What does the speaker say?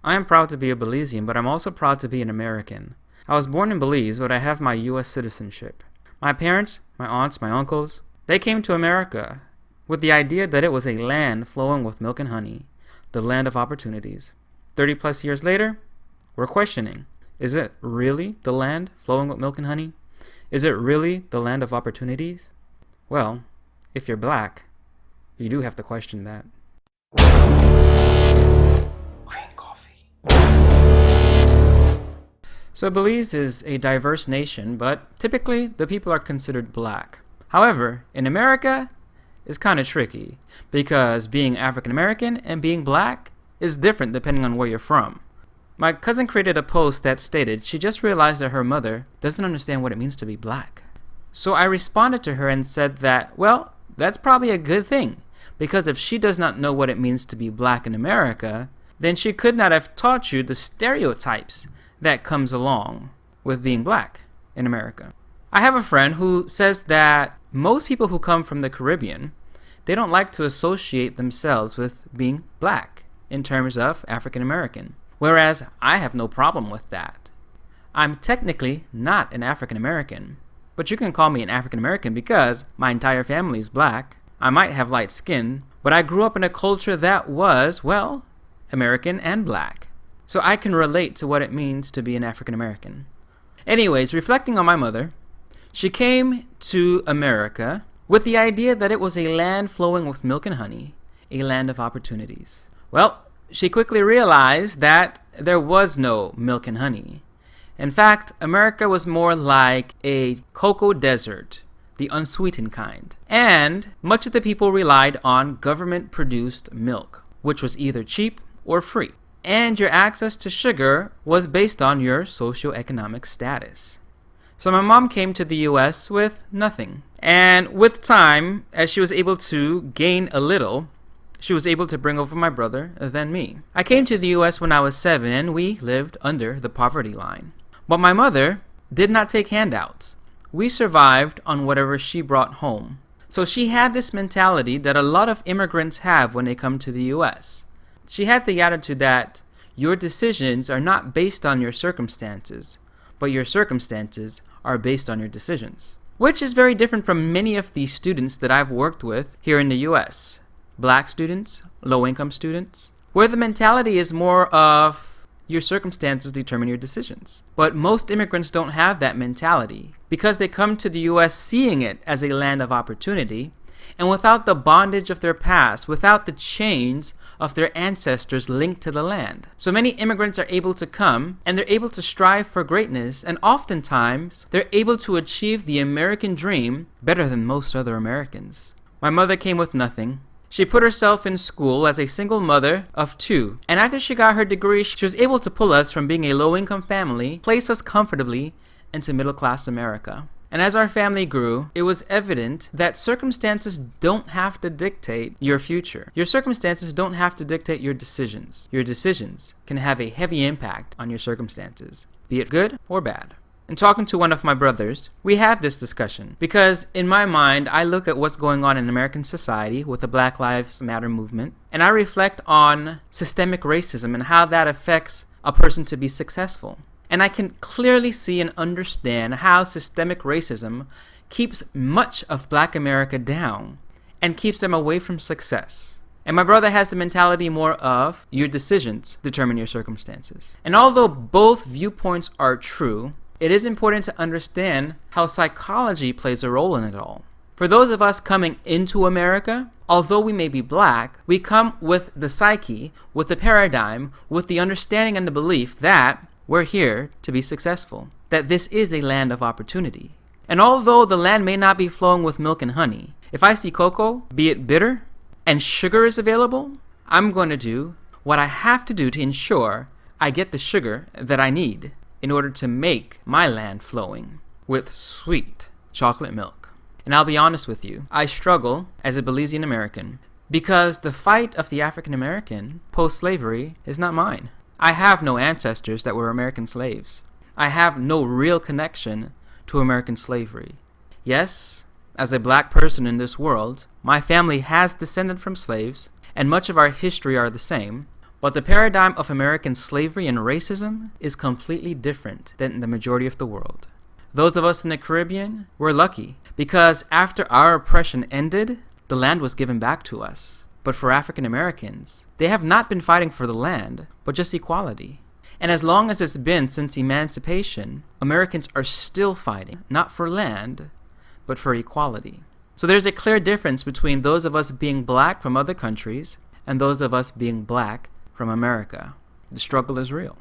I am proud to be a Belizean, but I'm also proud to be an American. I was born in Belize, but I have my U.S. citizenship. My parents, my aunts, my uncles, they came to America with the idea that it was a land flowing with milk and honey, the land of opportunities. 30 plus years later, we're questioning, is it really the land flowing with milk and honey? Is it really the land of opportunities? Well, if you're black, you do have to question that. Green coffee. So Belize is a diverse nation, but typically the people are considered black. However, in America, it's kind of tricky because being African American and being black is different depending on where you're from. My cousin created a post that stated she just realized that her mother doesn't understand what it means to be black. So I responded to her and said that, well, that's probably a good thing, because if she does not know what it means to be black in America, then she could not have taught you the stereotypes that comes along with being black in America. I have a friend who says that most people who come from the Caribbean, they don't like to associate themselves with being black in terms of African American. Whereas I have no problem with that. I'm technically not an African American, but you can call me an African American because my entire family is black. I might have light skin, but I grew up in a culture that was, well, American and black. So I can relate to what it means to be an African American. Anyways, reflecting on my mother, she came to America with the idea that it was a land flowing with milk and honey, a land of opportunities. Well, she quickly realized that there was no milk and honey. In fact, America was more like a cocoa desert, the unsweetened kind. And much of the people relied on government-produced milk, which was either cheap or free. And your access to sugar was based on your socioeconomic status. So my mom came to the US with nothing. And with time, as she was able to gain a little, she was able to bring over my brother, then me. I came to the US when I was 7 and we lived under the poverty line. But my mother did not take handouts. We survived on whatever she brought home. So she had this mentality that a lot of immigrants have when they come to the US. She had the attitude that your decisions are not based on your circumstances, but your circumstances are based on your decisions. Which is very different from many of the students that I've worked with here in the US. Black students, low-income students, where the mentality is more of your circumstances determine your decisions. But most immigrants don't have that mentality because they come to the US seeing it as a land of opportunity, and without the bondage of their past, without the chains of their ancestors linked to the land. So many immigrants are able to come and they're able to strive for greatness, and oftentimes they're able to achieve the American dream better than most other Americans. My mother came with nothing. She put herself in school as a single mother of 2, and after she got her degree, she was able to pull us from being a low-income family, place us comfortably into middle-class America. And as our family grew, it was evident that circumstances don't have to dictate your future. Your circumstances don't have to dictate your decisions. Your decisions can have a heavy impact on your circumstances, be it good or bad. And talking to one of my brothers, we had this discussion because in my mind, I look at what's going on in American society with the Black Lives Matter movement, and I reflect on systemic racism and how that affects a person to be successful. And I can clearly see and understand how systemic racism keeps much of Black America down and keeps them away from success. And my brother has the mentality more of your decisions determine your circumstances. And although both viewpoints are true, it is important to understand how psychology plays a role in it all. For those of us coming into America, although we may be black, we come with the psyche, with the paradigm, with the understanding and the belief that we're here to be successful, that this is a land of opportunity. And although the land may not be flowing with milk and honey, if I see cocoa, be it bitter, and sugar is available, I'm going to do what I have to do to ensure I get the sugar that I need in order to make my land flowing with sweet chocolate milk. And I'll be honest with you, I struggle as a Belizean-American because the fight of the African American post-slavery is not mine. I have no ancestors that were American slaves. I have no real connection to American slavery. Yes, as a black person in this world, my family has descended from slaves, and much of our history are the same, But the paradigm of American slavery and racism is completely different than the majority of the world. Those of us in the Caribbean were lucky because after our oppression ended, the land was given back to us. But for African Americans, they have not been fighting for the land, but just equality. And as long as it's been since emancipation, Americans are still fighting, not for land, but for equality. So there's a clear difference between those of us being black from other countries and those of us being black from America. The struggle is real.